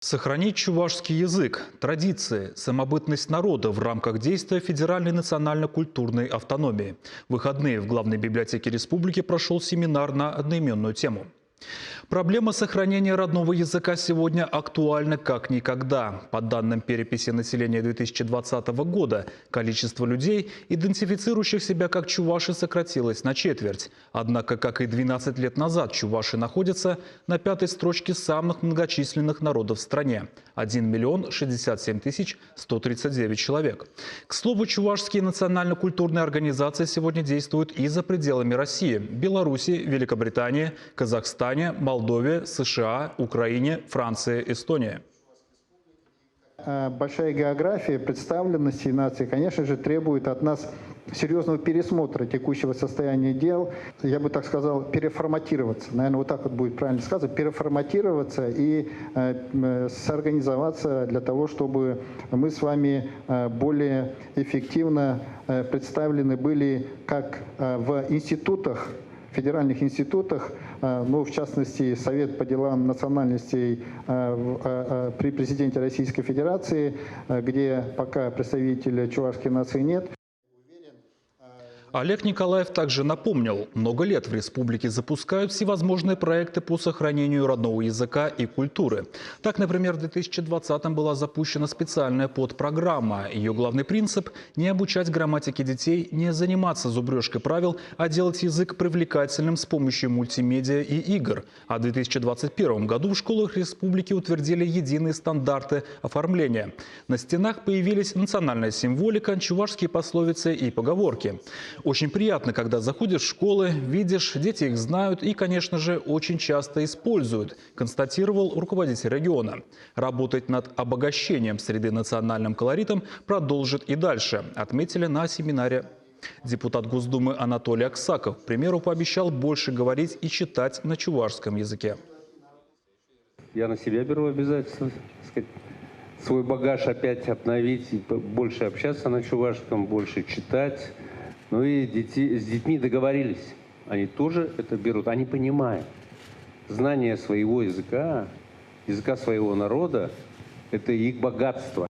Сохранить чувашский язык, традиции, самобытность народа в рамках действия федеральной национально-культурной автономии. В выходные в Главной библиотеке республики прошел семинар на одноименную тему. Проблема сохранения родного языка сегодня актуальна как никогда. По данным переписи населения 2020 года, количество людей, идентифицирующих себя как чуваши, сократилось на четверть. Однако, как и 12 лет назад, чуваши находятся на пятой строчке самых многочисленных народов в стране – 1 миллион 67 тысяч 139 человек. К слову, чувашские национально-культурные организации сегодня действуют и за пределами России – Беларуси, Великобритании, Казахстане, Молдове, США, Украине, Франции, Эстонии. Большая география представленности нации, конечно же, требует от нас серьезного пересмотра текущего состояния дел. Я бы так сказал, переформатироваться. Наверное, вот так вот будет правильно сказать. Переформатироваться и сорганизоваться для того, чтобы мы с вами более эффективно представлены были как в институтах, федеральных институтах, ну, в частности, Совет по делам национальностей при президенте Российской Федерации, где пока представителя чувашской нации нет. Олег Николаев также напомнил, много лет в республике запускают всевозможные проекты по сохранению родного языка и культуры. Так, например, в 2020-м была запущена специальная подпрограмма. Ее главный принцип – не обучать грамматике детей, не заниматься зубрежкой правил, а делать язык привлекательным с помощью мультимедиа и игр. А в 2021 году в школах республики утвердили единые стандарты оформления. На стенах появились национальная символика, чувашские пословицы и поговорки. Очень приятно, когда заходишь в школы, видишь, дети их знают и, конечно же, очень часто используют, констатировал руководитель региона. Работать над обогащением среды национальным колоритом продолжит и дальше, отметили на семинаре. Депутат Госдумы Анатолий Аксаков, к примеру, пообещал больше говорить и читать на чувашском языке. Я на себя беру обязательство, свой багаж опять обновить, больше общаться на чувашском, больше читать. Ну и с детьми договорились. Они тоже это берут, они понимают. Знание своего языка, языка своего народа – это их богатство.